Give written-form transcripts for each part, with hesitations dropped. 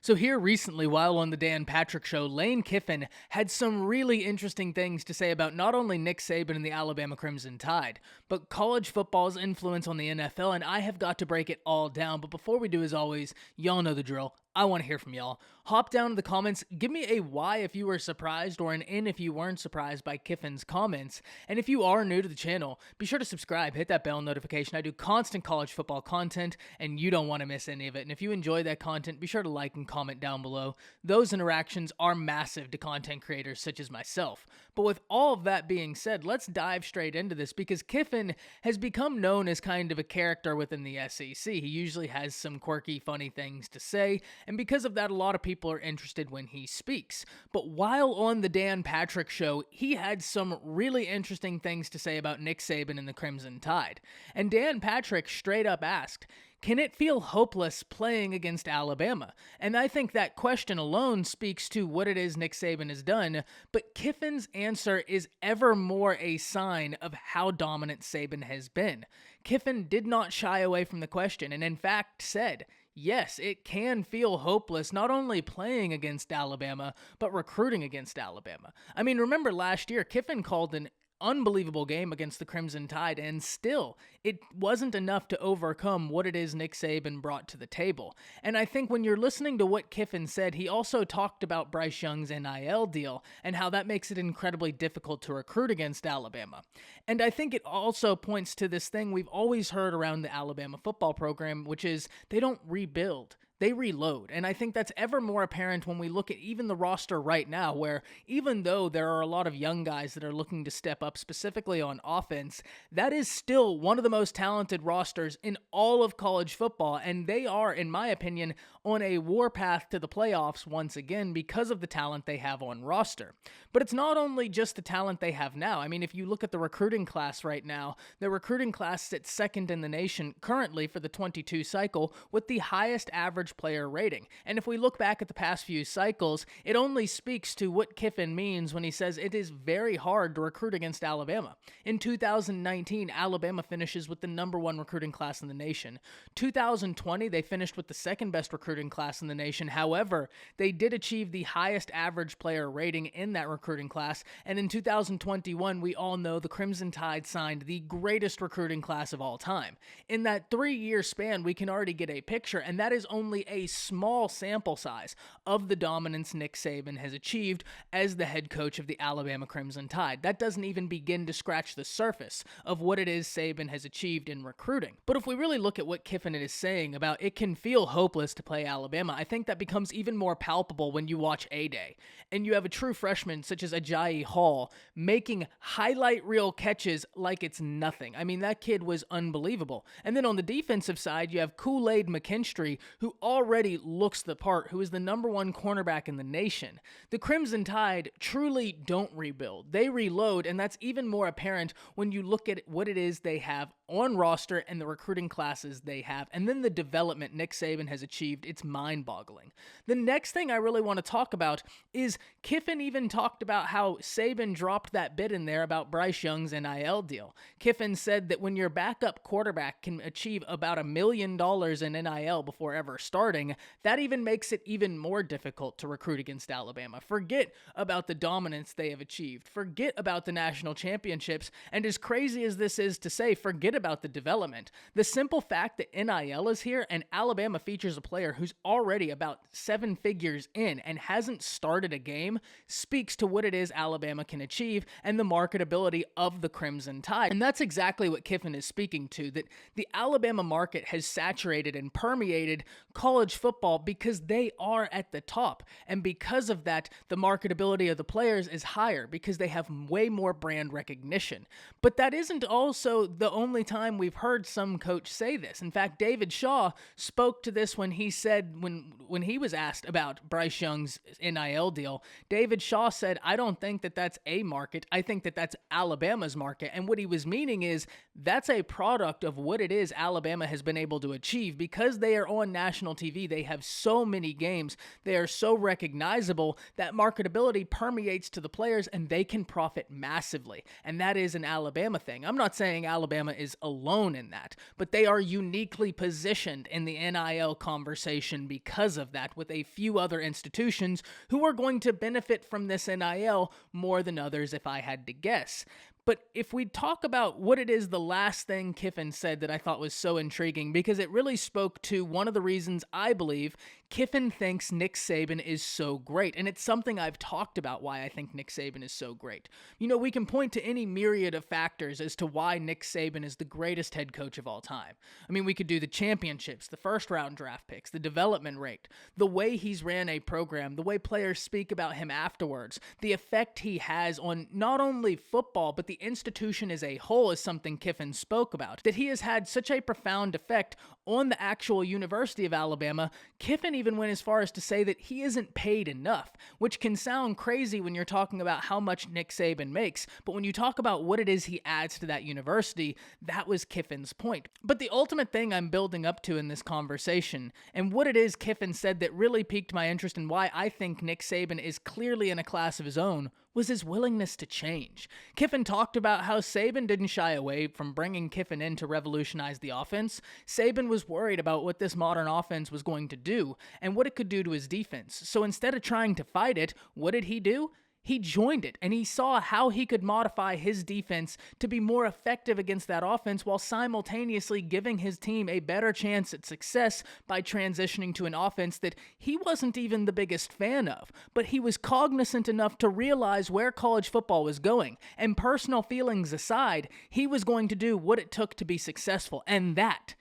So here recently, while on the Dan Patrick Show, Lane Kiffin had some really interesting things to say about not only Nick Saban and the Alabama Crimson Tide, but college football's influence on the NFL, and I have got to break it all down. But before we do, as always, y'all know the drill. I want to hear from y'all. Hop down in the comments, give me a why if you were surprised or an in if you weren't surprised by Kiffin's comments. And if you are new to the channel, be sure to subscribe, hit that bell notification. I do constant college football content and you don't want to miss any of it. And if you enjoy that content, be sure to like and comment down below. Those interactions are massive to content creators such as myself. But with all of that being said, let's dive straight into this because Kiffin has become known as kind of a character within the SEC. He usually has some quirky, funny things to say. And because of that, a lot of people are interested when he speaks. But while on the Dan Patrick Show, he had some really interesting things to say about Nick Saban and the Crimson Tide. And Dan Patrick straight up asked, can it feel hopeless playing against Alabama? And I think that question alone speaks to what it is Nick Saban has done, but Kiffin's answer is ever more a sign of how dominant Saban has been. Kiffin did not shy away from the question and in fact said, yes, it can feel hopeless not only playing against Alabama, but recruiting against Alabama. I mean, remember last year, Kiffin called an unbelievable game against the Crimson Tide, and still, it wasn't enough to overcome what it is Nick Saban brought to the table. And I think when you're listening to what Kiffin said, he also talked about Bryce Young's NIL deal and how that makes it incredibly difficult to recruit against Alabama. And I think it also points to this thing we've always heard around the Alabama football program, which is they don't rebuild. They reload, and I think that's ever more apparent when we look at even the roster right now, where even though there are a lot of young guys that are looking to step up specifically on offense, that is still one of the most talented rosters in all of college football, and they are, in my opinion, on a warpath to the playoffs once again because of the talent they have on roster. But it's not only just the talent they have now. I mean, if you look at the recruiting class right now, the recruiting class sits second in the nation currently for the 22 cycle with the highest average player rating. And if we look back at the past few cycles, it only speaks to what Kiffin means when he says it is very hard to recruit against Alabama. In 2019, Alabama finishes with the #1 recruiting class in the nation. 2020, they finished with the second best recruiting class in the nation. However, they did achieve the highest average player rating in that recruiting class. And in 2021, we all know the Crimson Tide signed the greatest recruiting class of all time. In that 3-year span, we can already get a picture, and that is only a small sample size of the dominance Nick Saban has achieved as the head coach of the Alabama Crimson Tide. That doesn't even begin to scratch the surface of what it is Saban has achieved in recruiting. But if we really look at what Kiffin is saying about it can feel hopeless to play Alabama, I think that becomes even more palpable when you watch A-Day and you have a true freshman such as Ajayi Hall making highlight reel catches like it's nothing. I mean, that kid was unbelievable. And then on the defensive side, you have Kool-Aid McKinstry, who already looks the part, who is the #1 cornerback in the nation. The Crimson Tide truly don't rebuild. They reload, and that's even more apparent when you look at what it is they have on roster and the recruiting classes they have, and then the development Nick Saban has achieved. It's mind-boggling. The next thing I really want to talk about is Kiffin even talked about how Saban dropped that bit in there about Bryce Young's NIL deal. Kiffin said that when your backup quarterback can achieve about $1 million in NIL before ever starting, that even makes it even more difficult to recruit against Alabama. Forget about the dominance they have achieved. Forget about the national championships. And as crazy as this is to say, forget about the development. The simple fact that NIL is here and Alabama features a player who's already about 7 figures in and hasn't started a game speaks to what it is Alabama can achieve and the marketability of the Crimson Tide. And that's exactly what Kiffin is speaking to, that the Alabama market has saturated and permeated college football because they are at the top. And because of that, the marketability of the players is higher because they have way more brand recognition. But that isn't also the only time we've heard some coach say this. In fact, David Shaw spoke to this when he said, when he was asked about Bryce Young's NIL deal, David Shaw said, I don't think that that's a market. I think that that's Alabama's market. And what he was meaning is that's a product of what it is Alabama has been able to achieve because they are on national TV. They have so many games. They are so recognizable that marketability permeates to the players and they can profit massively. And that is an Alabama thing. I'm not saying Alabama is is alone in that, but they are uniquely positioned in the NIL conversation because of that, with a few other institutions who are going to benefit from this NIL more than others, if I had to guess. But if we talk about what it is, the last thing Kiffin said that I thought was so intriguing, because it really spoke to one of the reasons I believe Kiffin thinks Nick Saban is so great. And it's something I've talked about, why I think Nick Saban is so great. You know, we can point to any myriad of factors as to why Nick Saban is the greatest head coach of all time. I mean, we could do the championships, the first round draft picks, the development rate, the way he's ran a program, the way players speak about him afterwards, the effect he has on not only football, but the institution as a whole is something Kiffin spoke about, that he has had such a profound effect on the actual University of Alabama. Kiffin even went as far as to say that he isn't paid enough, which can sound crazy when you're talking about how much Nick Saban makes, but when you talk about what it is he adds to that university, that was Kiffin's point. But the ultimate thing I'm building up to in this conversation, and what it is Kiffin said that really piqued my interest in why I think Nick Saban is clearly in a class of his own, was his willingness to change. Kiffin talked about how Saban didn't shy away from bringing Kiffin in to revolutionize the offense. Saban was worried about what this modern offense was going to do and what it could do to his defense. So instead of trying to fight it, what did he do? He joined it, and he saw how he could modify his defense to be more effective against that offense while simultaneously giving his team a better chance at success by transitioning to an offense that he wasn't even the biggest fan of. But he was cognizant enough to realize where college football was going, and personal feelings aside, he was going to do what it took to be successful, and that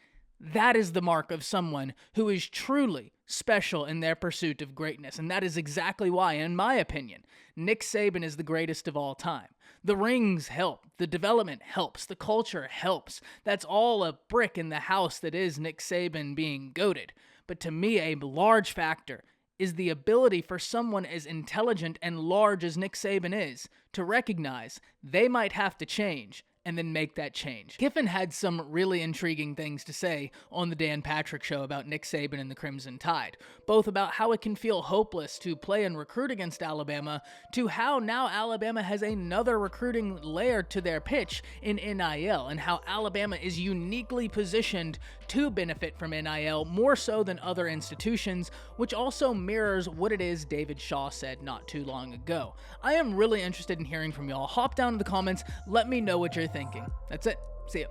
is the mark of someone who is truly special in their pursuit of greatness. And that is exactly why, in my opinion, Nick Saban is the greatest of all time. The rings help. The development helps. The culture helps. That's all a brick in the house that is Nick Saban being goated. But to me, a large factor is the ability for someone as intelligent and large as Nick Saban is to recognize they might have to change and then make that change. Kiffin had some really intriguing things to say on the Dan Patrick Show about Nick Saban and the Crimson Tide, both about how it can feel hopeless to play and recruit against Alabama, to how now Alabama has another recruiting layer to their pitch in NIL, and how Alabama is uniquely positioned to benefit from NIL more so than other institutions, which also mirrors what it is David Shaw said not too long ago. I am really interested in hearing from y'all. Hop down in the comments, let me know what you're thinking. That's it. See ya.